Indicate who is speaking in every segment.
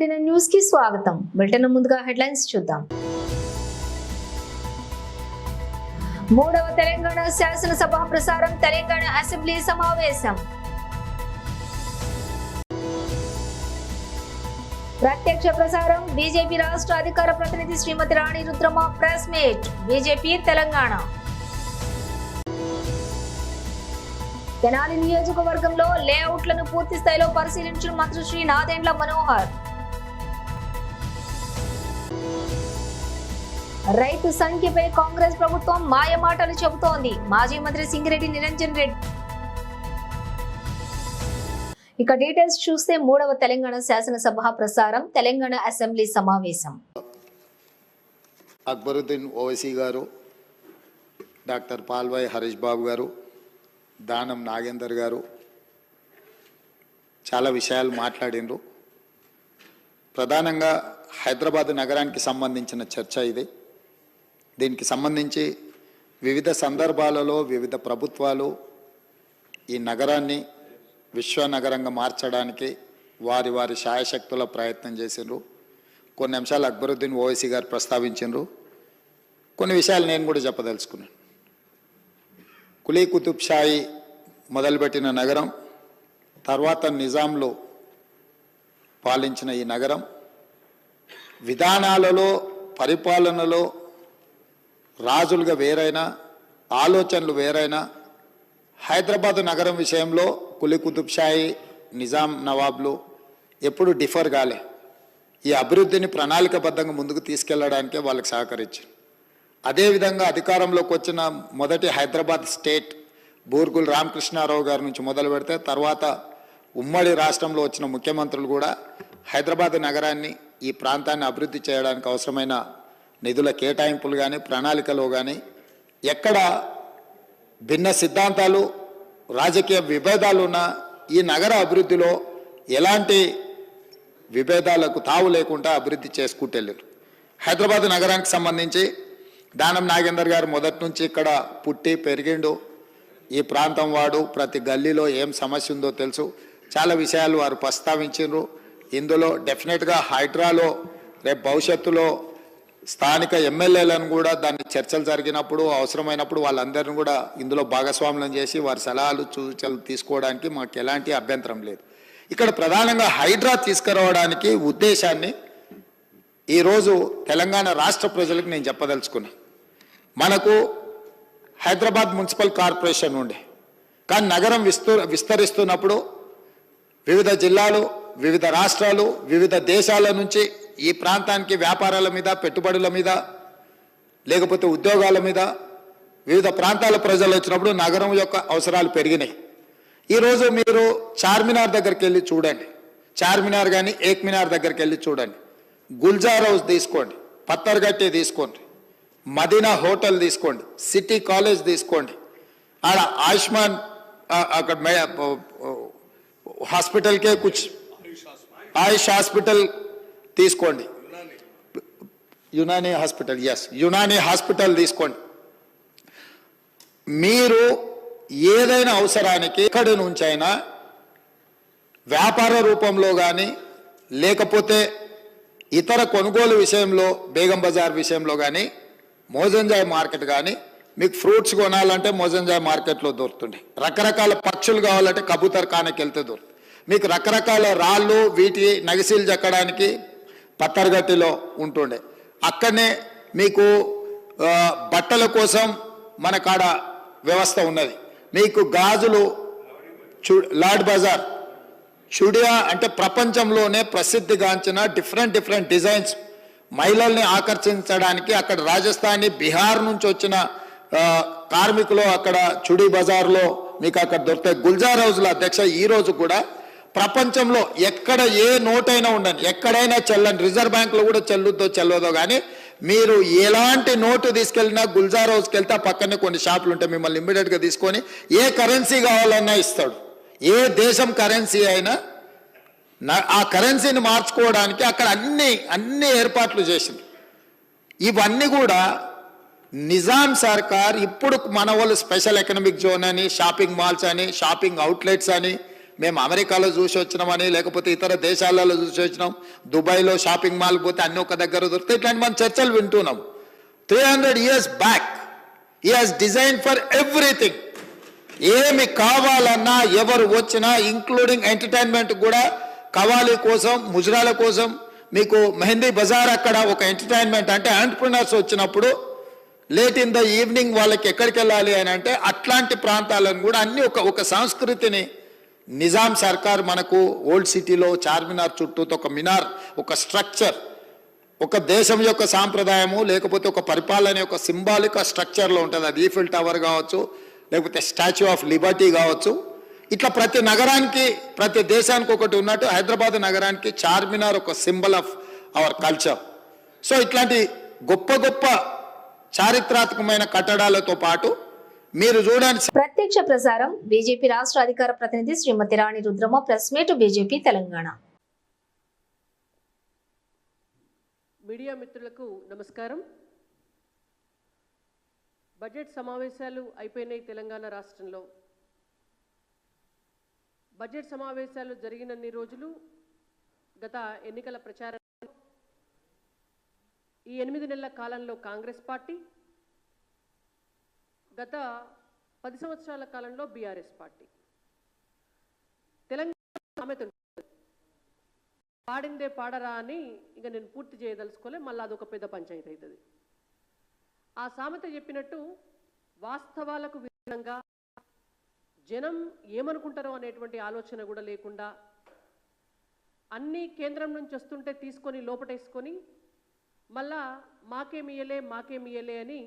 Speaker 1: 19 news కి స్వాగతం. Bulletin ముందుగా హెడ్లైన్స్ చూద్దాం. మూడవ తెలంగాణ శాసనసభ ప్రసారం, తెలంగాణ అసెంబ్లీ సమావేశం. ప్రత్యక్ష ప్రసారం, బీజేపీ రాష్ట్ర అధికార ప్రతినిధి Shrimati Rani Rudrama press meet, BJP Telangana. Tenali నియోజకవర్గంలో లేఅవుట్లను పూర్తి స్థాయిలో పరిశీలించిన మంత్రి శ్రీ నాదెండ్ల మనోహర్. రైతు సంఖ్యపై కాంగ్రెస్ ప్రభుత్వం మాయమాటలు చెబుతోంది, మాజీ మంత్రి సింగిరెడ్డి నిరంజన్ రెడ్డి. ఇక డీటెయిల్స్ చూస్తే మూడవ తెలంగాణ శాసనసభ ప్రసారం, తెలంగాణ అసెంబ్లీ సమావేశం.
Speaker 2: అక్బరుద్దీన్ ఓవైసీ గారు, డాక్టర్ పాల్వాయి హరీష్ బాబు గారు, దానం నాగేందర్ గారు చాలా విషయాలు మాట్లాడిండ్రు. ప్రధానంగా హైదరాబాద్ నగరానికి సంబంధించిన చర్చ ఇది. దీనికి సంబంధించి వివిధ సందర్భాలలో వివిధ ప్రభుత్వాలు ఈ నగరాన్ని విశ్వనగరంగా మార్చడానికి వారి వారి శాయశక్తుల ప్రయత్నం చేసిండ్రు. కొన్ని అంశాలు అక్బరుద్దీన్ ఓవైసీ గారు ప్రస్తావించిండ్రు. కొన్ని విషయాలు నేను కూడా చెప్పదలుచుకున్నాను. కులీ కుతుబ్ షాయి మొదలుపెట్టిన నగరం, తర్వాత నిజాంలు పాలించిన ఈ నగరం విధానాలలో, పరిపాలనలో రాజులుగా వేరైనా, ఆలోచనలు వేరైనా, హైదరాబాద్ నగరం విషయంలో కులీ కుతుబ్ షాయి, నిజాం నవాబ్లు ఎప్పుడు డిఫర్ కాలే. ఈ అభివృద్ధిని ప్రణాళికబద్ధంగా ముందుకు తీసుకెళ్లడానికే వాళ్ళకి సహకరించారు. అదేవిధంగా అధికారంలోకి వచ్చిన మొదటి హైదరాబాద్ స్టేట్ బూర్గుల్ రామకృష్ణారావు గారి నుంచి మొదలు పెడితే తర్వాత ఉమ్మడి రాష్ట్రంలో వచ్చిన ముఖ్యమంత్రులు కూడా హైదరాబాద్ నగరాన్ని, ఈ ప్రాంతాన్ని అభివృద్ధి చేయడానికి అవసరమైన నిధుల కేటాయింపులు కానీ, ప్రణాళికలో కానీ ఎక్కడ భిన్న సిద్ధాంతాలు, రాజకీయ విభేదాలు ఉన్న ఈ నగర అభివృద్ధిలో ఎలాంటి విభేదాలకు తావు లేకుండా అభివృద్ధి చేసుకుంటూ వెళ్ళారు. హైదరాబాద్ నగరానికి సంబంధించి దానం నాగేందర్ గారు మొదటి నుంచి ఇక్కడ పుట్టి పెరిగిండు. ఈ ప్రాంతం వాడు, ప్రతి గల్లీలో ఏం సమస్య ఉందో తెలుసు. చాలా విషయాలు వారు ప్రస్తావించారు. ఇందులో డెఫినెట్గా హైడ్రాలో రేపు భవిష్యత్తులో స్థానిక ఎమ్మెల్యేలను కూడా దాన్ని చర్చలు జరిగినప్పుడు అవసరమైనప్పుడు వాళ్ళందరినీ కూడా ఇందులో భాగస్వాములను చేసి వారి సలహాలు సూచనలు తీసుకోవడానికి మాకు ఎలాంటి అభ్యంతరం లేదు. ఇక్కడ ప్రధానంగా హైడ్రా తీసుకురావడానికి ఉద్దేశాన్ని ఈరోజు తెలంగాణ రాష్ట్ర ప్రజలకు నేను చెప్పదలుచుకున్నా. మనకు హైదరాబాద్ మున్సిపల్ కార్పొరేషన్ ఉండే, కానీ నగరం విస్తరిస్తున్నప్పుడు వివిధ జిల్లాలు, వివిధ రాష్ట్రాలు, వివిధ దేశాల నుంచి ఈ ప్రాంతానికి వ్యాపారాల మీద, పెట్టుబడుల మీద, లేకపోతే ఉద్యోగాల మీద వివిధ ప్రాంతాల ప్రజలు వచ్చినప్పుడు నగరం యొక్క అవసరాలు పెరిగినాయి. ఈరోజు మీరు చార్మినార్ దగ్గరికి వెళ్ళి చూడండి, చార్మినార్ కానీ ఏక్ మినార్ దగ్గరికి వెళ్ళి చూడండి, గుల్జార్ హౌస్ తీసుకోండి, పత్తర్గట్టి తీసుకోండి, మదీనా హోటల్ తీసుకోండి, సిటీ కాలేజ్ తీసుకోండి, ఆడ ఆయుష్మాన్ అక్కడ హాస్పిటల్కే ఆయుష్ హాస్పిటల్ తీసుకోండి, యునానీ హాస్పిటల్, యునానీ హాస్పిటల్ తీసుకోండి. మీరు ఏదైనా అవసరానికి ఎక్కడి నుంచైనా వ్యాపార రూపంలో కానీ, లేకపోతే ఇతర కొనుగోలు విషయంలో, బేగం బజార్ విషయంలో కానీ, మోజంజాయ్ మార్కెట్ కానీ, మీకు ఫ్రూట్స్ కొనాలంటే మోజంజాయ్ మార్కెట్లో దొరుకుతుండే, రకరకాల పక్షులు కావాలంటే కబూతర్ ఖానాకి వెళ్తే దొరుకుతుంది, మీకు రకరకాల రాళ్ళు వీటి నగిసీలు చెక్కడానికి పత్తర్గట్టిలో ఉంటుండే, అక్కడనే మీకు బట్టల కోసం మన కాడ వ్యవస్థ ఉన్నది, మీకు గాజులు లాడ్ బజార్, చుడియా అంటే ప్రపంచంలోనే ప్రసిద్ధిగాంచిన డిఫరెంట్ డిజైన్స్ మహిళల్ని ఆకర్షించడానికి అక్కడ రాజస్థానీ, బీహార్ నుంచి వచ్చిన కార్మికులు అక్కడ చుడి బజార్లో మీకు అక్కడ దొరుకుతాయి. గుల్జార్ హౌస్లో అధ్యక్ష ఈరోజు కూడా ప్రపంచంలో ఎక్కడ ఏ నోటైనా ఉండండి, ఎక్కడైనా చెల్లండి, రిజర్వ్ బ్యాంక్లో కూడా చెల్లదో కానీ మీరు ఎలాంటి నోటు తీసుకెళ్ళినా గుల్జార్ హౌస్కి వెళ్తే పక్కనే కొన్ని షాపులు ఉంటాయి, మిమ్మల్ని ఇమ్మీడియట్గా తీసుకొని ఏ కరెన్సీ కావాలన్నా ఇస్తాడు. ఏ దేశం కరెన్సీ అయినా ఆ కరెన్సీని మార్చుకోవడానికి అక్కడ అన్ని ఏర్పాట్లు చేసింది. ఇవన్నీ కూడా నిజాం సర్కార్ ఇప్పుడు మన వాళ్ళు స్పెషల్ ఎకనామిక్ జోన్ అని, షాపింగ్ మాల్స్ అని, షాపింగ్ అవుట్లెట్స్ అని, మేము అమెరికాలో చూసి వచ్చినామని, లేకపోతే ఇతర దేశాలలో చూసి వచ్చినాం, దుబాయ్లో షాపింగ్ మాల్ పోతే అన్ని ఒక దగ్గర దొరుకుతాయి, ఇట్లాంటి మన చర్చలు వింటున్నాం. 300 years back he has design for everything. ఏమి కావాలన్నా ఎవరు వచ్చినా, ఇంక్లూడింగ్ ఎంటర్టైన్మెంట్ కూడా, కవాలి కోసం, ముజరాల కోసం, మీకు మెహందీ బజార్ అక్కడ ఒక ఎంటర్టైన్మెంట్, అంటే ఎంటర్ప్రినర్స్ వచ్చినప్పుడు లేట్ ఇన్ ద ఈవినింగ్ వాళ్ళకి ఎక్కడికి వెళ్ళాలి అని అంటే అట్లాంటి ప్రాంతాలను కూడా అన్ని ఒక సంస్కృతిని నిజాం సర్కార్ మనకు ఓల్డ్ సిటీలో చార్మినార్ చుట్టూ ఒక మినార్, ఒక స్ట్రక్చర్, ఒక దేశం యొక్క సాంప్రదాయము, లేకపోతే ఒక పరిపాలన యొక్క సింబాలిక్ స్ట్రక్చర్లో ఉంటుంది. అది ఈఫిల్ టవర్ కావచ్చు, లేకపోతే స్టాచ్యూ ఆఫ్ లిబర్టీ కావచ్చు. ఇట్లా ప్రతి నగరానికి, ప్రతి దేశానికి ఒకటి ఉన్నట్టు హైదరాబాద్ నగరానికి చార్మినార్ ఒక symbol of our culture. So ఇట్లాంటి గొప్ప గొప్ప చారిత్రాత్మకమైన కట్టడాలతో పాటు మీరు చూడండి.
Speaker 1: ప్రత్యక్ష ప్రసారం బీజేపీ రాష్ట్ర అధికార ప్రతినిధి Shrimati Rani Rudrama, press meet BJP Telangana.
Speaker 3: Media మిత్రులకు నమస్కారం. బడ్జెట్ సమావేశాలు అయిపోయినాయి తెలంగాణ రాష్ట్రంలో. బడ్జెట్ సమావేశాలు జరిగినన్ని రోజులు గత ఎన్నికల ప్రచారం, ఈ 8 నెలల కాలంలో కాంగ్రెస్ పార్టీ, గత 10 సంవత్సరాల కాలంలో బీఆర్ఎస్ పార్టీ. తెలంగాణ సామెత పాడిందే పాడరా అని ఇక నేను పూర్తి చేయదలుచుకోలే, మళ్ళీ అదొక పెద్ద పంచాయతీ అవుతుంది. ఆ సామెత చెప్పినట్టు వాస్తవాలకు విరుద్ధంగా, జనం ఏమనుకుంటారో అనేటువంటి ఆలోచన కూడా లేకుండా, అన్నీ కేంద్రం నుంచి వస్తుంటే తీసుకొని లోపటేసుకొని మళ్ళా మాకేమియలే అని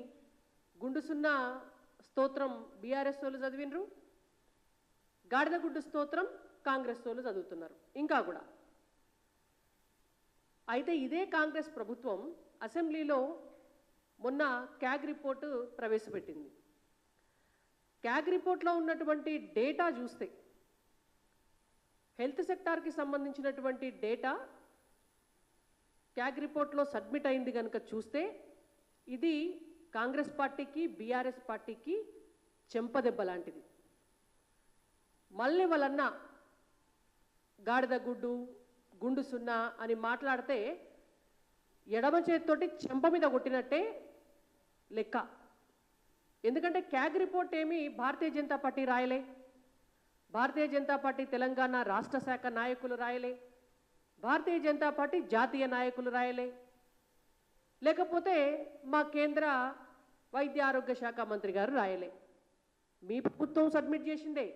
Speaker 3: గుండుసున్న స్తోత్రం బీఆర్ఎస్ వాళ్ళు చదివినరు, గాడిద గుడ్డు స్తోత్రం కాంగ్రెస్ వాళ్ళు చదువుతున్నారు ఇంకా కూడా. అయితే ఇదే కాంగ్రెస్ ప్రభుత్వం అసెంబ్లీలో మొన్న క్యాగ్ రిపోర్టు ప్రవేశపెట్టింది. క్యాగ్ రిపోర్ట్లో ఉన్నటువంటి డేటా చూస్తే, హెల్త్ సెక్టార్కి సంబంధించినటువంటి డేటా క్యాగ్ రిపోర్ట్లో సబ్మిట్ అయింది కనుక చూస్తే, ఇది కాంగ్రెస్ పార్టీకి బీఆర్ఎస్ పార్టీకి చెంపదెబ్బ లాంటిది. మళ్ళీ వాళ్ళన్న గాడిద గుడ్డు, గుండు సున్నా అని మాట్లాడితే ఎడమ చేతితోటి చెంప మీద కొట్టినట్టే లెక్క. ఎందుకంటే క్యాగ్ రిపోర్ట్ ఏమి భారతీయ జనతా పార్టీ రాయలే, భారతీయ జనతా పార్టీ తెలంగాణ రాష్ట్ర శాఖ నాయకులు రాయలే, భారతీయ జనతా పార్టీ జాతీయ నాయకులు రాయలే, లేకపోతే మా కేంద్ర వైద్య ఆరోగ్య శాఖ మంత్రి గారు రాయలే. మీ ప్రభుత్వం సబ్మిట్ చేసిందే.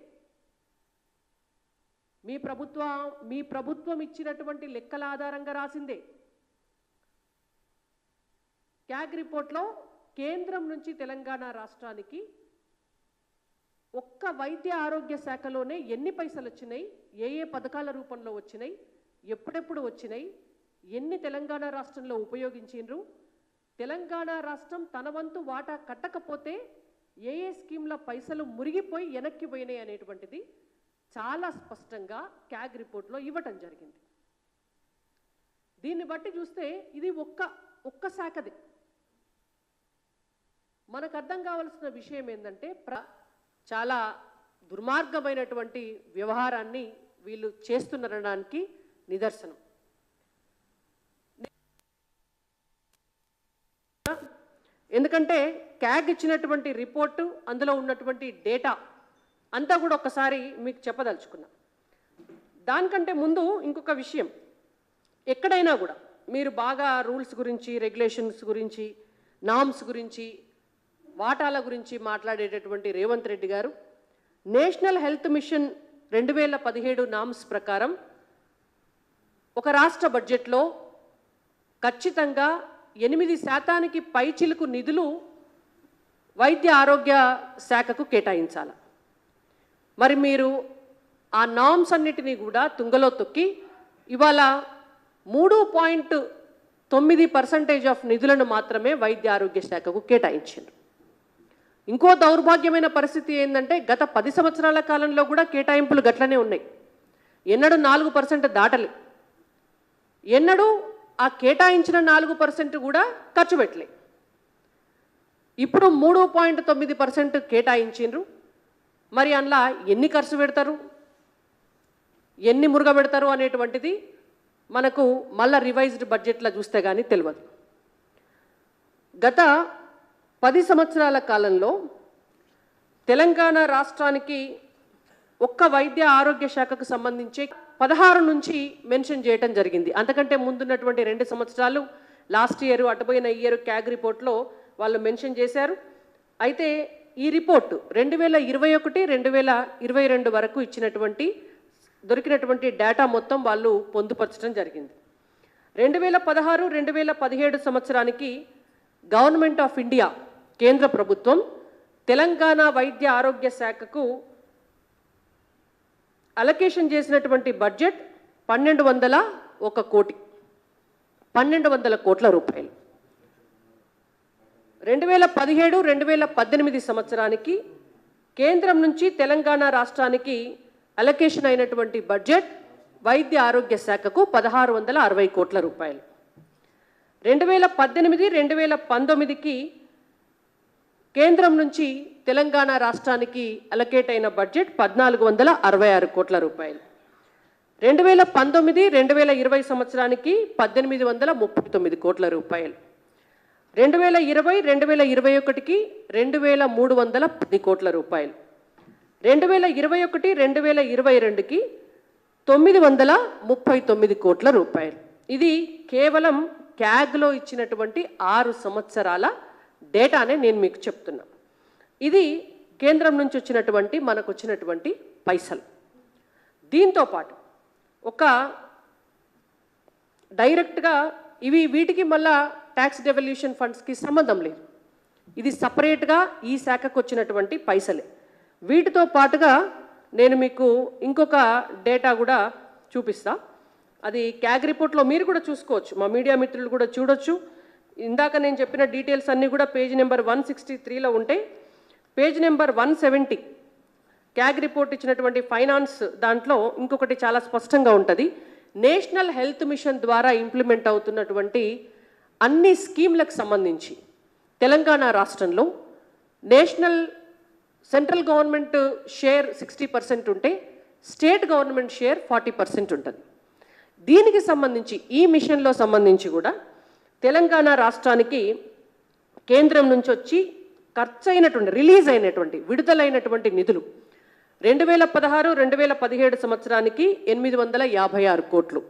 Speaker 3: మీ ప్రభుత్వం ఇచ్చినటువంటి లెక్కల ఆధారంగా రాసిందే. క్యాగ్ రిపోర్ట్లో కేంద్రం నుంచి తెలంగాణ రాష్ట్రానికి ఒక్క వైద్య ఆరోగ్య శాఖలోనే ఎన్ని పైసలు వచ్చినాయి, ఏ పథకాల రూపంలో వచ్చినాయి, ఎప్పుడెప్పుడు వచ్చినాయి, ఎన్ని తెలంగాణ రాష్ట్రంలో ఉపయోగించిండ్రు, తెలంగాణ రాష్ట్రం తన వంతు వాటా కట్టకపోతే ఏ స్కీమ్ల పైసలు మురిగిపోయి వెనక్కి పోయినాయి అనేటువంటిది చాలా స్పష్టంగా క్యాగ్ రిపోర్ట్లో ఇవ్వటం జరిగింది. దీన్ని బట్టి చూస్తే ఇది ఒక్క శాఖది. మనకు అర్థం కావాల్సిన విషయం ఏంటంటే, చాలా దుర్మార్గమైనటువంటి వ్యవహారాన్ని వీళ్ళు చేస్తున్నారనడానికి నిదర్శనం. ఎందుకంటే క్యాగ్ ఇచ్చినటువంటి రిపోర్టు, అందులో ఉన్నటువంటి డేటా అంతా కూడా ఒక్కసారి మీకు చెప్పదలుచుకున్నా. దానికంటే ముందు ఇంకొక విషయం, ఎక్కడైనా కూడా మీరు బాగా రూల్స్ గురించి, రెగ్యులేషన్స్ గురించి, నామ్స్ గురించి, వాటాల గురించి మాట్లాడేటటువంటి రేవంత్ రెడ్డి గారు నేషనల్ హెల్త్ మిషన్ 2017 నామ్స్ ప్రకారం ఒక రాష్ట్ర బడ్జెట్లో ఖచ్చితంగా 8% పైచిలుకు నిధులు వైద్య ఆరోగ్య శాఖకు కేటాయించాలి. మరి మీరు ఆ నామ్స్ అన్నిటినీ కూడా తుంగలో తొక్కి ఇవాళ 3.9% ఆఫ్ నిధులను మాత్రమే వైద్య ఆరోగ్య శాఖకు కేటాయించారు. ఇంకో దౌర్భాగ్యమైన పరిస్థితి ఏంటంటే, గత 10 సంవత్సరాల కాలంలో కూడా కేటాయింపులు గట్లనే ఉన్నాయి. ఎన్నడూ 4% దాటలే, ఎన్నడూ ఆ కేటాయించిన 4% కూడా ఖర్చు పెట్టలే. ఇప్పుడు 3.9% కేటాయించిండ్రు. మరి అందులో ఎన్ని ఖర్చు పెడతారు? ఎన్ని మురుగబెడతారు అనేటువంటిది మనకు మళ్ళా రివైజ్డ్ బడ్జెట్లో చూస్తే కానీ తెలియదు. గత 10 సంవత్సరాల కాలంలో తెలంగాణ రాష్ట్రానికి ఒక్క వైద్య ఆరోగ్య శాఖకు సంబంధించి 16 నుంచి మెన్షన్ చేయడం జరిగింది. అంతకంటే ముందున్నటువంటి 2 సంవత్సరాలు లాస్ట్ ఇయర్ అటుపోయిన ఇయర్ క్యాగ్ రిపోర్ట్లో వాళ్ళు మెన్షన్ చేశారు. అయితే ఈ రిపోర్టు 2021-2022 వరకు ఇచ్చినటువంటి దొరికినటువంటి డేటా మొత్తం వాళ్ళు పొందుపరచడం జరిగింది. 2016-2017 సంవత్సరానికి గవర్నమెంట్ ఆఫ్ ఇండియా కేంద్ర ప్రభుత్వం తెలంగాణ వైద్య ఆరోగ్య శాఖకు అలొకేషన్ చేసినటువంటి బడ్జెట్ 1201 కోటి 1200 కోట్ల రూపాయలు. 2017-2018 సంవత్సరానికి కేంద్రం నుంచి తెలంగాణ రాష్ట్రానికి అలొకేషన్ అయినటువంటి బడ్జెట్ వైద్య ఆరోగ్య శాఖకు 1660 కోట్ల రూపాయలు. 2018-2019కి కేంద్రం నుంచి తెలంగాణ రాష్ట్రానికి అలొకేట్ అయిన బడ్జెట్ 1466 కోట్ల రూపాయలు. 2019-2020 సంవత్సరానికి 1839 కోట్ల రూపాయలు. 2020-2021కి 2310 కోట్ల రూపాయలు. 2021-2022కి 939 కోట్ల రూపాయలు. ఇది కేవలం క్యాగ్లో ఇచ్చినటువంటి 6 సంవత్సరాల డేటానే నేను మీకు చెప్తున్నా. ఇది కేంద్రం నుంచి వచ్చినటువంటి మనకు వచ్చినటువంటి పైసలు. దీంతో పాటు ఒక డైరెక్ట్గా వీటికి మళ్ళా ట్యాక్స్ డెవల్యూషన్ ఫండ్స్కి సంబంధం లేదు. ఇది సపరేట్గా ఈ శాఖకు వచ్చినటువంటి పైసలే. వీటితో పాటుగా నేను మీకు ఇంకొక డేటా కూడా చూపిస్తా. అది క్యాగ్ రిపోర్ట్లో మీరు కూడా చూసుకోవచ్చు, మా మీడియా మిత్రులు కూడా చూడొచ్చు. ఇందాక నేను చెప్పిన డీటెయిల్స్ అన్నీ కూడా పేజ్ నెంబర్ 163లో ఉంటాయి. పేజ్ నెంబర్ 170 క్యాగ్ రిపోర్ట్ ఇచ్చినటువంటి ఫైనాన్స్ దాంట్లో ఇంకొకటి చాలా స్పష్టంగా ఉంటుంది. నేషనల్ హెల్త్ మిషన్ ద్వారా ఇంప్లిమెంట్ అవుతున్నటువంటి అన్ని స్కీమ్లకు సంబంధించి తెలంగాణ రాష్ట్రంలో సెంట్రల్ గవర్నమెంట్ షేర్ 60% ఉంటే స్టేట్ గవర్నమెంట్ షేర్ 40% ఉంటుంది. దీనికి సంబంధించి ఈ మిషన్లో సంబంధించి కూడా తెలంగాణ రాష్ట్రానికి కేంద్రం నుంచి వచ్చి రిలీజ్ అయినటువంటి విడుదలైనటువంటి నిధులు 2016-2017 సంవత్సరానికి 856 కోట్లు,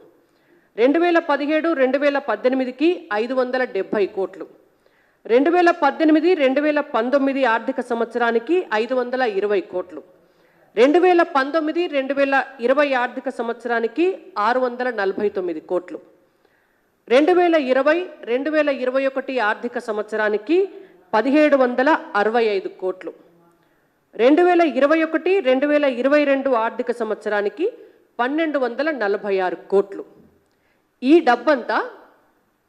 Speaker 3: 2017-2018కి 570 కోట్లు, 2018-2019 ఆర్థిక సంవత్సరానికి 520 కోట్లు, 2019-2020 ఆర్థిక సంవత్సరానికి 649 కోట్లు, 2020-2021 ఆర్థిక సంవత్సరానికి 1765 కోట్లు, 2021-2022 ఆర్థిక సంవత్సరానికి 1246 కోట్లు. ఈ డబ్బంతా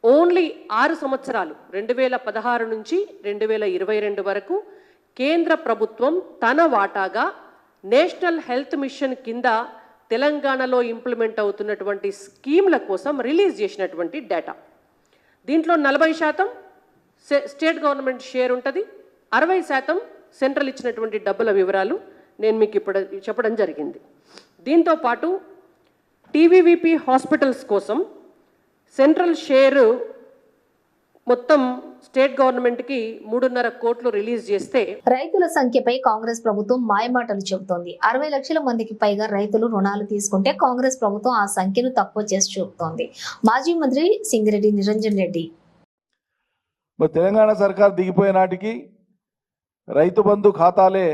Speaker 3: ఓన్లీ 6 సంవత్సరాలు 2016 నుంచి 2022 వరకు కేంద్ర ప్రభుత్వం తన వాటాగా నేషనల్ హెల్త్ మిషన్ కింద తెలంగాణలో ఇంప్లిమెంట్ అవుతున్నటువంటి స్కీమ్ల కోసం రిలీజ్ చేసినటువంటి డేటా. దీంట్లో 40% స్టేట్ గవర్నమెంట్ షేర్ ఉంటుంది, 60% సెంట్రల్ ఇచ్చినటువంటి డబ్బుల వివరాలు నేను మీకు ఇప్పుడు చెప్పడం జరిగింది. దీంతో పాటు టీవీవీపీ హాస్పిటల్స్ కోసం సెంట్రల్ షేరు మొత్తం స్టేట్ గవర్నమెంట్కి 3.5 కోట్లు రిలీజ్ చేస్తే
Speaker 1: రైతుల సంఖ్యపై కాంగ్రెస్ ప్రభుత్వం మాయమాటలు చెబుతోంది. 60 లక్షల మందికి పైగా రైతులు రుణాలు తీసుకుంటే కాంగ్రెస్ ప్రభుత్వం ఆ సంఖ్యను తక్కువ చేసి చూపుతోంది. మాజీ మంత్రి సింగిరెడ్డి నిరంజన్ రెడ్డి
Speaker 4: తెలంగాణ సర్కార్ దిగిపోయే నాటికి రైతు బంధు ఖాతాలే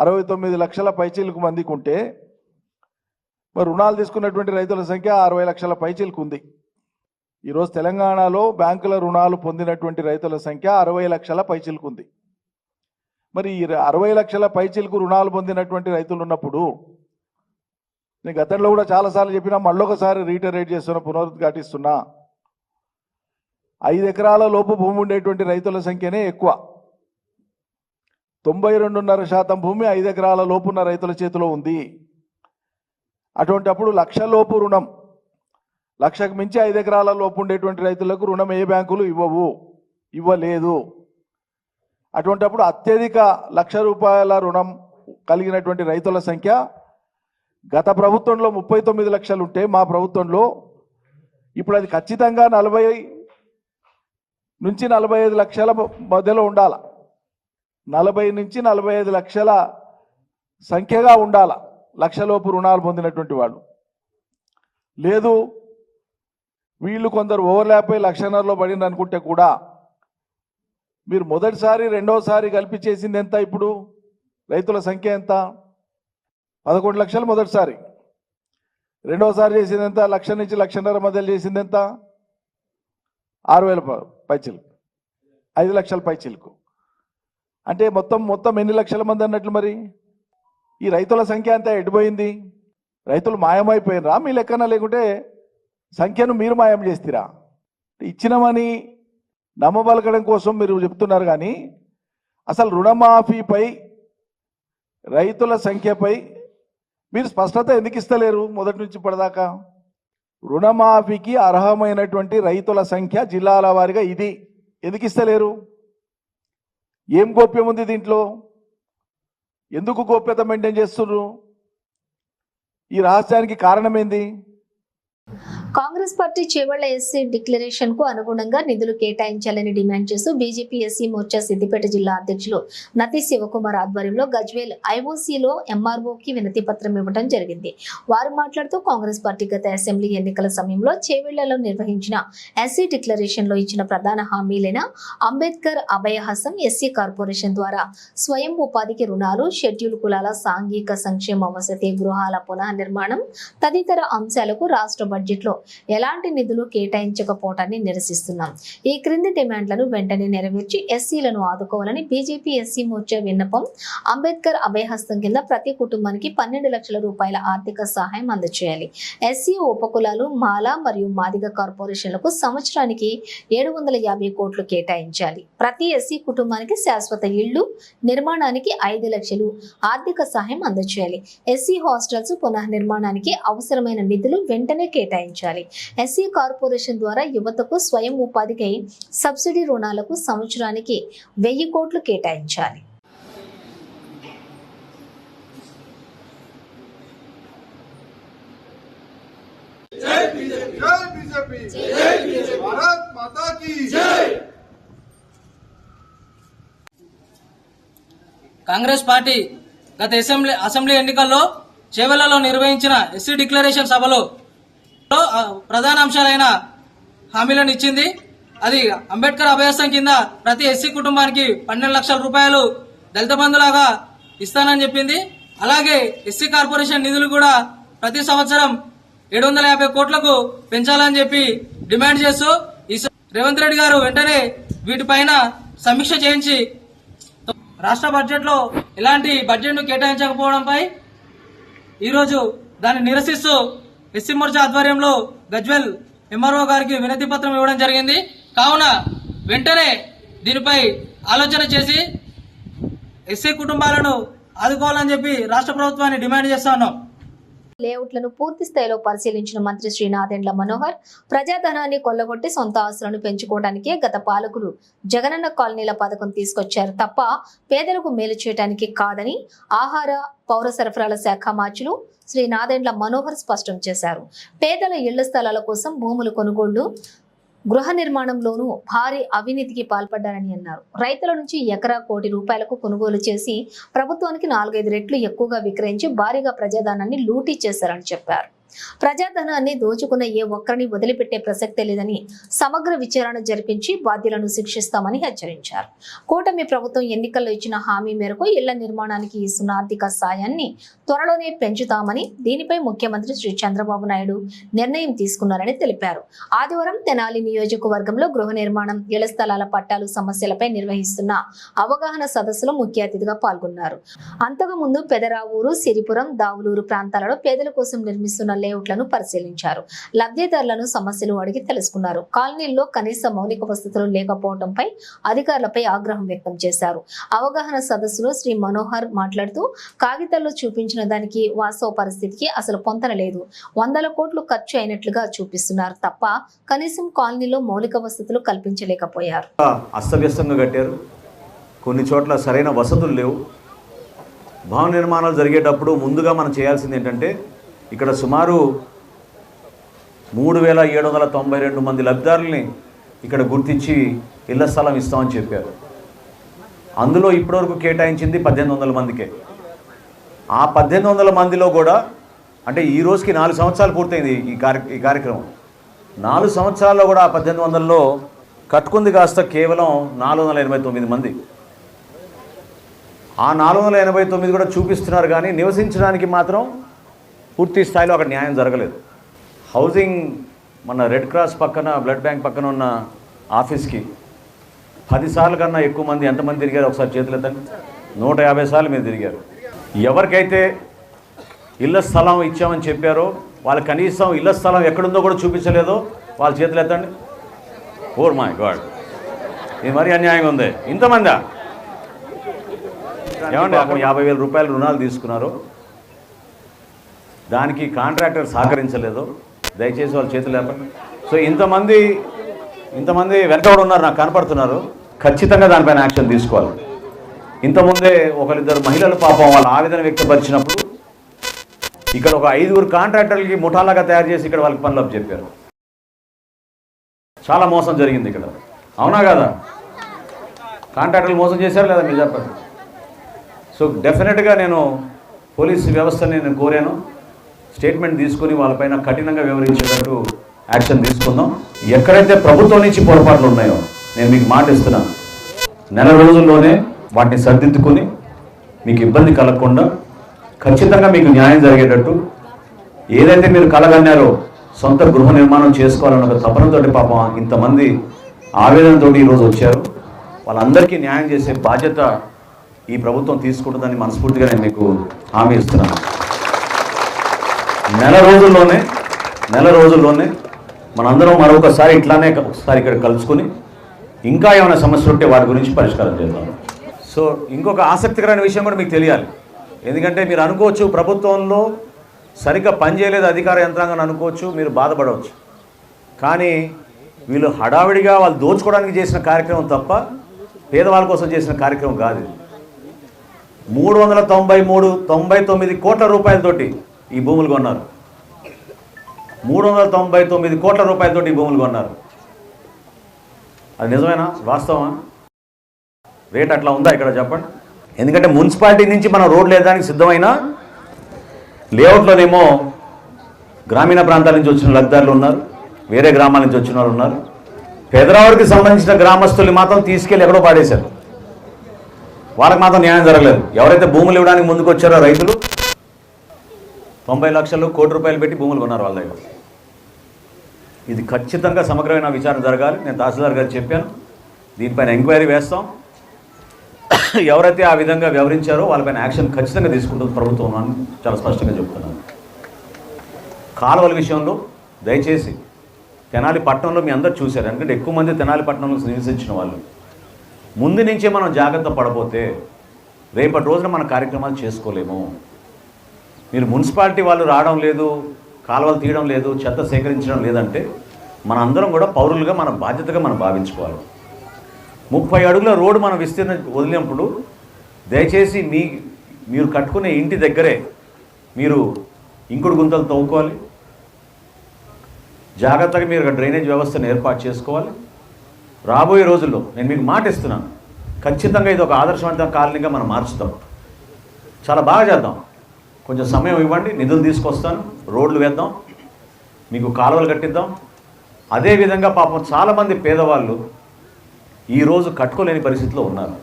Speaker 4: 69 లక్షల పైచీలకు మందికి ఉంటే రుణాలు తీసుకున్నటువంటి రైతుల సంఖ్య 60 లక్షల పైచీలకు ఉంది. ఈరోజు తెలంగాణలో బ్యాంకుల రుణాలు పొందినటువంటి రైతుల సంఖ్య 60 లక్షల పైచీలకు ఉంది. మరి ఈ 60 లక్షల పైచీలకు రుణాలు పొందినటువంటి రైతులు ఉన్నప్పుడు నేను గతంలో కూడా చాలాసార్లు చెప్పినా, మళ్ళొకసారి రీటరేట్ చేస్తున్నా, పునరుద్ఘాటిస్తున్నా, 5 ఎకరాల లోపు భూమి ఉండేటువంటి రైతుల సంఖ్యనే ఎక్కువ. 92.5% భూమి 5 ఎకరాల లోపున్న రైతుల చేతిలో ఉంది. అటువంటిప్పుడు 1 లక్ష లోపు రుణం, 1 లక్షకు మించి 5 ఎకరాల లోపు ఉండేటువంటి రైతులకు రుణం ఏ బ్యాంకులు ఇవ్వలేదు. అటువంటిప్పుడు అత్యధిక 1 లక్ష రూపాయల రుణం కలిగినటువంటి రైతుల సంఖ్య గత ప్రభుత్వంలో 39 లక్షలు ఉంటే మా ప్రభుత్వంలో ఇప్పుడు అది ఖచ్చితంగా 40 నుంచి 45 లక్షల మధ్యలో ఉండాల. 40 నుంచి 45 లక్షల సంఖ్యగా ఉండాల లక్షలోపు రుణాలు పొందినటువంటి వాళ్ళు. లేదు వీళ్ళు కొందరు ఓవర్లాప్ అయి 1.5 పడింది అనుకుంటే కూడా మీరు మొదటిసారి రెండోసారి కలిపి చేసింది ఎంత? ఇప్పుడు రైతుల సంఖ్య ఎంత? 11 లక్షలు మొదటిసారి. రెండోసారి చేసింది ఎంత? 1 నుంచి 1.5 మధ్యలో చేసింది ఎంత? 6,000 పైచిలకు, 5 లక్షల పైచిలకు. అంటే మొత్తం ఎన్ని లక్షల మంది అన్నట్లు? మరి ఈ రైతుల సంఖ్య అంతా ఎడిపోయింది. రైతులు మాయమైపోయినరా మీ లెక్కన? లేకుంటే సంఖ్యను మీరు మాయం చేస్తారా? ఇచ్చినమని నమ్మబలకడం కోసం మీరు చెప్తున్నారు, కానీ అసలు రుణమాఫీపై రైతుల సంఖ్యపై మీరు స్పష్టత ఎందుకు ఇస్తలేరు? మొదటి నుంచి ఇప్పటిదాకా రుణమాఫీకి అర్హమైనటువంటి రైతుల సంఖ్య జిల్లాల వారీగా ఇది ఎందుకు ఇస్తలేరు? ఏం గోప్యం ఉంది దీంట్లో? ఎందుకు గోప్యత మెయింటైన్ చేస్తున్నారు? ఈ రహస్యానికి కారణం ఏంది?
Speaker 1: Congress party Chevella SC declaration కు అనుగుణంగా నిధులు కేటాయించాలని డిమాండ్ చేస్తూ బీజేపీ ఎస్సీ మోర్చా సిద్దిపేట జిల్లా అధ్యక్షులు నతి శివకుమార్ ఆధ్వర్యంలో గజ్వేల్ ఐఓసీలో ఎంఆర్ఓకి వినతి పత్రం ఇవ్వడం జరిగింది. వారు మాట్లాడుతూ కాంగ్రెస్ పార్టీ గత అసెంబ్లీ ఎన్నికల సమయంలో చేవెళ్లలో నిర్వహించిన ఎస్సీ డిక్లరేషన్ లో ఇచ్చిన ప్రధాన హామీలైన అంబేద్కర్ అభయహస్తం, ఎస్సీ కార్పొరేషన్ ద్వారా స్వయం ఉపాధికి రుణాలు, షెడ్యూల్ కులాల సాంఘిక సంక్షేమ వసతి గృహాల పునర్నిర్మాణం తదితర అంశాలకు రాష్ట్ర బడ్జెట్ లో ఎలాంటి నిధులు కేటాయించకపోవటాన్ని నిరసిస్తున్నాం. ఈ క్రింది డిమాండ్లను వెంటనే నెరవేర్చి ఎస్సీలను ఆదుకోవాలని బీజేపీ ఎస్సీ మోర్చా విన్నపం. అంబేద్కర్ అభయహస్తం కింద ప్రతి కుటుంబానికి 12 లక్షల రూపాయల ఆర్థిక సహాయం అందజేయాలి. ఎస్సీ ఉపకులాలు, మాల మరియు మాదిగ కార్పొరేషన్లకు సంవత్సరానికి 750 కోట్లు కేటాయించాలి. ప్రతి ఎస్సీ కుటుంబానికి శాశ్వత ఇళ్లు నిర్మాణానికి 5 లక్షలు ఆర్థిక సహాయం అందజేయాలి. ఎస్సీ హాస్టల్స్ పునర్నిర్మాణానికి అవసరమైన నిధులు వెంటనే కేటాయించాలి. ఎస్సీ కార్పొరేషన్ ద్వారా యువతకు స్వయం ఉపాధికై సబ్సిడీ రుణాలకు సంవత్సరానికి 1000 కోట్లు కేటాయించాలి.
Speaker 5: కాంగ్రెస్ పార్టీ గత అసెంబ్లీ ఎన్నికల్లో చేవెళ్లలో నిర్వహించిన ఎస్సీ డిక్లరేషన్ సభలో ప్రధాన అంశాలైన హామీలను ఇచ్చింది. అది అంబేద్కర్ అభయహస్తం కింద ప్రతి ఎస్సీ కుటుంబానికి 12 లక్షల రూపాయలు దళిత బంధులాగా ఇస్తానని చెప్పింది. అలాగే ఎస్సీ కార్పొరేషన్ నిధులు కూడా ప్రతి సంవత్సరం 750 కోట్లకు పెంచాలని చెప్పి డిమాండ్ చేస్తూ రేవంత్ రెడ్డి గారు వెంటనే వీటిపైన సమీక్ష చేయించి రాష్ట్ర బడ్జెట్ లో ఎలాంటి బడ్జెట్ ను కేటాయించకపోవడంపై ఈరోజు దాన్ని నిరసిస్తూ ఎస్సీ మోర్చా ఆధ్వర్యంలో గజ్వేల్ ఎంఆర్ఓ గారికి వినతి పత్రం ఇవ్వడం జరిగింది. కావున వెంటనే దీనిపై ఆలోచన చేసి ఎస్సీ కుటుంబాలను ఆదుకోవాలని చెప్పి రాష్ట్ర ప్రభుత్వాన్ని డిమాండ్ చేస్తా ఉన్నాం.
Speaker 1: లేఅవుట్లను పూర్తి స్థాయిలో పరిశీలించిన మంత్రి శ్రీ నాదెండ్ల మనోహర్ ప్రజాధనాన్ని కొల్లగొట్టి సొంత ఆస్తులను పెంచుకోవడానికే గత పాలకులు జగనన్న కాలనీల పథకం తీసుకొచ్చారు తప్ప పేదలకు మేలు చేయడానికి కాదని ఆహార పౌర సరఫరాల శాఖ మార్చులు శ్రీ నాదెండ్ల మనోహర్ స్పష్టం చేశారు. పేదల ఇళ్ల స్థలాల కోసం భూములు కొనుగోళ్లు, గృహ నిర్మాణంలోనూ భారీ అవినీతికి పాల్పడ్డారని అన్నారు. రైతుల నుంచి ఎకరా ₹1,00,00,000 కొనుగోలు చేసి ప్రభుత్వానికి 4-5 రెట్లు ఎక్కువగా విక్రయించి భారీగా ప్రజాధనాన్ని లూటీ చేశారని చెప్పారు. ప్రజాధనాన్ని దోచుకున్న ఏ ఒక్కరిని వదిలిపెట్టే ప్రసక్తే లేదని సమగ్ర విచారణ జరిపించి బాధ్యులను శిక్షిస్తామని హెచ్చరించారు. కూటమి ప్రభుత్వం ఎన్నికల్లో ఇచ్చిన హామీ మేరకు ఇళ్ల నిర్మాణానికి ఇస్తున్న ఆర్థిక సాయాన్ని త్వరలోనే పెంచుతామని, దీనిపై ముఖ్యమంత్రి శ్రీ చంద్రబాబు నాయుడు నిర్ణయం తీసుకున్నారని తెలిపారు. ఆదివారం తెనాలి నియోజకవర్గంలో గృహ నిర్మాణం, ఇళ్ల స్థలాల పట్టాలు సమస్యలపై నిర్వహిస్తున్న అవగాహన సదస్సులో ముఖ్య అతిథిగా పాల్గొన్నారు. అంతకుముందు పెదరావూరు, సిరిపురం, దావులూరు ప్రాంతాలలో పేదల కోసం నిర్మిస్తున్న లేఅవుట్లను పరిశీలించారు. లబ్ధిదారులను సమస్యలు అడిగి తెలుసుకున్నారు. కాలనీల్లో కనీస మౌలిక వసతులు లేకపోవడంపై అధికారులపై ఆగ్రహం వ్యక్తం చేశారు. అవగాహన సదస్సులో శ్రీ మనోహర్ మాట్లాడుతూ కాగితాల్లో చూపించిన దానికి వాస్తవ పరిస్థితికి అసలు పొంతన లేదు. 100 కోట్లు ఖర్చు అయినట్లుగా చూపిస్తున్నారు తప్ప కనీసం కాలనీలో మౌలిక వసతులు కల్పించలేకపోయారు.
Speaker 6: అస్తవ్యస్తంగా కట్టారు. కొన్ని చోట్ల సరైన వసతులు లేవు. భవన నిర్మాణాలు జరిగేటప్పుడు ముందుగా మనం చేయాల్సింది ఏంటంటే ఇక్కడ సుమారు 3792 మంది లబ్ధిదారుల్ని ఇక్కడ గుర్తించి ఇళ్ల స్థలం ఇస్తామని చెప్పారు. అందులో ఇప్పటివరకు కేటాయించింది 1800 మందికే. ఆ 1800 మందిలో కూడా అంటే ఈ రోజుకి 4 సంవత్సరాలు పూర్తయింది ఈ కార్యక్రమం. 4 సంవత్సరాల్లో కూడా ఆ 1800లో కట్టుకుంది కాస్త కేవలం 489 మంది. ఆ 489 కూడా చూపిస్తున్నారు, కానీ నివసించడానికి మాత్రం పూర్తి స్థాయిలో అక్కడ న్యాయం జరగలేదు. హౌసింగ్ మన రెడ్ క్రాస్ పక్కన బ్లడ్ బ్యాంక్ పక్కన ఉన్న ఆఫీస్కి 10 సార్లు కన్నా ఎక్కువ మంది ఎంతమంది తిరిగారు ఒకసారి చేతులు ఎత్తండి. 150 సార్లు మీరు తిరిగారు. ఎవరికైతే ఇళ్ల స్థలం ఇచ్చామని చెప్పారో వాళ్ళు కనీసం ఇళ్ల స్థలం ఎక్కడుందో కూడా చూపించలేదో వాళ్ళ చేతులు ఎత్తండి. ఓర్ మై గాడ్, ఇది మరీ అన్యాయంగా ఉంది. ఇంతమందా? ఏమండి, 50,000 రూపాయలు రుణాలు తీసుకున్నారు, దానికి కాంట్రాక్టర్ సహకరించలేదు, దయచేసి వాళ్ళ చేతులు లేపండి. సో ఇంతమంది వెనకబడి ఉన్నారు, నాకు కనపడుతున్నారు. ఖచ్చితంగా దానిపైన యాక్షన్ తీసుకోవాలి. ఇంతకుముందే ఒకరిద్దరు మహిళలు పాపం వాళ్ళ ఆవేదన వ్యక్తపరిచినప్పుడు ఇక్కడ ఒక 5 కాంట్రాక్టర్లకి ముఠాలాగా తయారు చేసి ఇక్కడ వాళ్ళకి పనులు చెప్పారు. చాలా మోసం జరిగింది ఇక్కడ, అవునా కదా? కాంట్రాక్టర్లు మోసం చేశారు లేదా మీరు చెప్పండి. సో డెఫినెట్గా నేను పోలీస్ వ్యవస్థని నేను కోరాను, స్టేట్మెంట్ తీసుకుని వాళ్ళపైన కఠినంగా వివరించేటట్టు యాక్షన్ తీసుకుందాం. ఎక్కడైతే ప్రభుత్వం నుంచి పొరపాట్లు ఉన్నాయో నేను మీకు మాట ఇస్తున్నాను, నెల రోజుల్లోనే వాటిని సరిదిద్దుకుని మీకు ఇబ్బంది కలగకుండా ఖచ్చితంగా మీకు న్యాయం జరిగేటట్టు, ఏదైతే మీరు కలగన్నారో సొంత గృహ నిర్మాణం చేసుకోవాలన్న ఒక తపనతోటి పాపం ఇంతమంది ఆవేదనతోటి ఈరోజు వచ్చారు, వాళ్ళందరికీ న్యాయం చేసే బాధ్యత ఈ ప్రభుత్వం తీసుకుంటుందని మనస్ఫూర్తిగా నేను మీకు హామీ ఇస్తున్నాను. నెల రోజుల్లోనే మనందరం మరొకసారి ఇట్లానే ఒకసారి ఇక్కడ కలుసుకుని ఇంకా ఏమైనా సమస్యలు ఉంటే వాటి గురించి పరిష్కారం చేద్దాం. సో ఇంకొక ఆసక్తికరమైన విషయం కూడా మీకు తెలియాలి. ఎందుకంటే మీరు అనుకోవచ్చు ప్రభుత్వంలో సరిగ్గా పనిచేయలేదు అధికార యంత్రాంగం అనుకోవచ్చు, మీరు బాధపడవచ్చు. కానీ వీళ్ళు హడావిడిగా వాళ్ళు దోచుకోవడానికి చేసిన కార్యక్రమం తప్ప పేదవాళ్ళ కోసం చేసిన కార్యక్రమం కాదు. 399 కోట్ల రూపాయలతోటి ఈ భూములు కొన్నారు. 399 కోట్ల రూపాయలతోటి ఈ భూములు కొన్నారు. అది నిజమేనా? వాస్తవమా? రేట్ అట్లా ఉందా ఇక్కడ చెప్పండి. ఎందుకంటే మున్సిపాలిటీ నుంచి మనం రోడ్లు వేయడానికి సిద్ధమైన లేఅవుట్లోనేమో గ్రామీణ ప్రాంతాల నుంచి వచ్చిన లబ్ధిదారులు ఉన్నారు, వేరే గ్రామాల నుంచి వచ్చిన వాళ్ళు ఉన్నారు. పేదరావుడికి సంబంధించిన గ్రామస్తులు మాత్రం తీసుకెళ్ళి ఎక్కడో పాడేశారు, వాళ్ళకి మాత్రం న్యాయం జరగలేదు. ఎవరైతే భూములు ఇవ్వడానికి ముందుకు వచ్చారో రైతులు 90 లక్షలు, కోటి రూపాయలు పెట్టి భూములు కొన్నారు వాళ్ళ దగ్గర. ఇది ఖచ్చితంగా సమగ్రమైన విచారణ జరగాలి. నేను తహసీల్దార్ గారు చెప్పాను, దీనిపైన ఎంక్వైరీ వేస్తాం. ఎవరైతే ఆ విధంగా వ్యవహరించారో వాళ్ళపైన యాక్షన్ ఖచ్చితంగా తీసుకుంటుంది ప్రభుత్వం అని చాలా స్పష్టంగా చెప్తున్నాను. కాలువల విషయంలో దయచేసి తెనాలి పట్టణంలో మీ అందరూ చూశారు, ఎందుకంటే ఎక్కువ మంది తెనాలి పట్టణంలో నివసించిన వాళ్ళు. ముందు నుంచే మనం జాగ్రత్త పడపోతే రేపటి రోజున మన కార్యక్రమాలు చేసుకోలేము. మీరు మున్సిపాలిటీ వాళ్ళు రావడం లేదు, కాలువలు తీయడం లేదు, చెత్త సేకరించడం లేదంటే మన అందరం కూడా పౌరులుగా మన బాధ్యతగా మనం భావించుకోవాలి. 30 అడుగుల రోడ్డు మనం విస్తీర్ణ వదిలినప్పుడు దయచేసి మీరు కట్టుకునే ఇంటి దగ్గరే మీరు ఇంకుడు గుంతలు తవ్వుకోవాలి. జాగ్రత్తగా మీరు డ్రైనేజ్ వ్యవస్థను ఏర్పాటు చేసుకోవాలి. రాబోయే రోజుల్లో నేను మీకు మాట ఇస్తున్నాను, ఖచ్చితంగా ఇది ఒక ఆదర్శవంతమైన కాలనీగా మనం మార్చుతాం. చాలా బాగా చేద్దాం. కొంచెం సమయం ఇవ్వండి, నిధులు తీసుకొస్తాను, రోడ్లు వేద్దాం, మీకు కాలువలు కట్టిద్దాం. అదేవిధంగా పాపం చాలామంది పేదవాళ్ళు ఈరోజు కట్టుకోలేని పరిస్థితిలో ఉన్నారు.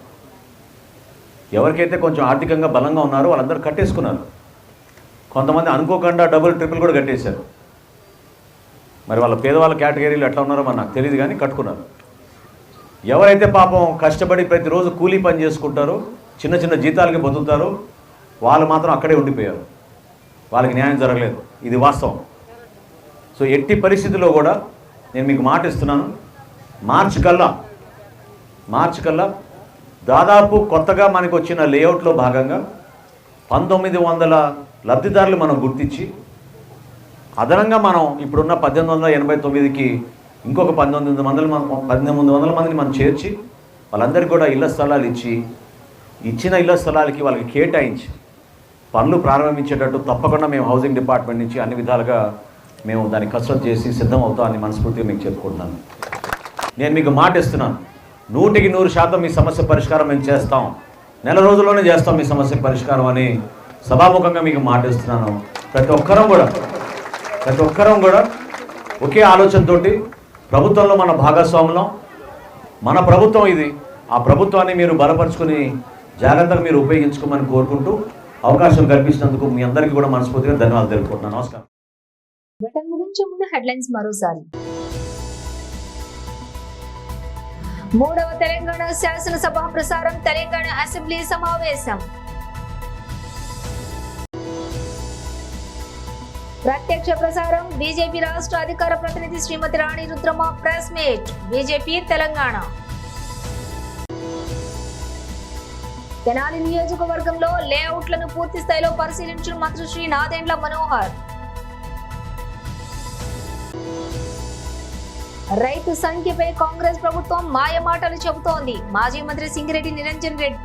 Speaker 6: ఎవరికైతే కొంచెం ఆర్థికంగా బలంగా ఉన్నారో వాళ్ళందరూ కట్టేసుకున్నారు. కొంతమంది అనుకోకుండా డబుల్ ట్రిపుల్ కూడా కట్టేశారు. మరి వాళ్ళ పేదవాళ్ళ కేటగిరీలు ఎట్లా ఉన్నారో మరి నాకు తెలియదు, కానీ కట్టుకున్నారు. ఎవరైతే పాపం కష్టపడి ప్రతిరోజు కూలీ పని చేసుకుంటారో, చిన్న చిన్న జీతాలకి బతుకుతారో వాళ్ళు మాత్రం అక్కడే ఉండిపోయారు, వాళ్ళకి న్యాయం జరగలేదు. ఇది వాస్తవం. సో ఎట్టి పరిస్థితుల్లో కూడా నేను మీకు మాట ఇస్తున్నాను, మార్చి కల్లా దాదాపు కొత్తగా మనకు వచ్చిన లేఅవుట్లో భాగంగా 1900 లబ్ధిదారులు మనం గుర్తించి అదనంగా మనం ఇప్పుడున్న 1889కి ఇంకొక 1900 మందిని మనం చేర్చి వాళ్ళందరికీ కూడా ఇళ్ల స్థలాలు ఇచ్చిన ఇళ్ల స్థలాలకి వాళ్ళకి కేటాయించి పనులు ప్రారంభించేటట్టు తప్పకుండా మేము హౌసింగ్ డిపార్ట్మెంట్ నుంచి అన్ని విధాలుగా మేము దాన్ని కసరత్తు చేసి సిద్ధం అవుతామని మనస్ఫూర్తిగా మీకు చెప్పుకుంటున్నాను. నేను మీకు మాట ఇస్తున్నాను, 100% మీ సమస్య పరిష్కారం మేము చేస్తాం, నెల రోజుల్లోనే చేస్తాం మీ సమస్య పరిష్కారం అని సభాముఖంగా మీకు మాట ఇస్తున్నాను. ప్రతి ఒక్కరం కూడా ఒకే ఆలోచనతోటి ప్రభుత్వంలో మన భాగస్వాములం, మన ప్రభుత్వం ఇది, ఆ ప్రభుత్వాన్ని మీరు బలపరుచుకొని జాగ్రత్తగా మీరు ఉపయోగించుకోమని కోరుకుంటూ అవకాశం కల్పించినందుకు మీ అందరికీ కూడా మనస్ఫూర్తిగా ధన్యవాదాలు తెలుపుకుంటున్నాను. నమస్కారం.
Speaker 1: బటన్ ముగించే ముందు హెడ్లైన్స్ మరోసారి. 3వ తెలంగాణ శాసనసభ ప్రసారం, తెలంగాణ అసెంబ్లీ సమావేశం. ప్రత్యక్ష ప్రసారం, బీజేపీ రాష్ట్ర అధికార ప్రతినిధి Shrimati Rani Rudrama press meet, BJP Telangana. Tenali నియోజకవర్గంలో లేఅవుట్లను పూర్తి స్థాయిలో పరిశీలించిన మంత్రి శ్రీ నాదెండ్ల మనోహర్. రైతు సంఖ్యపై కాంగ్రెస్ ప్రభుత్వం మాయమాటలు చెబుతోంది, మాజీ మంత్రి సింగిరెడ్డి నిరంజన్ రెడ్డి.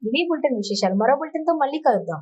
Speaker 1: ఇవి బులెటిన్ విశేషాలు. మరో బులెటిన్ తో మళ్ళీ కలుద్దాం.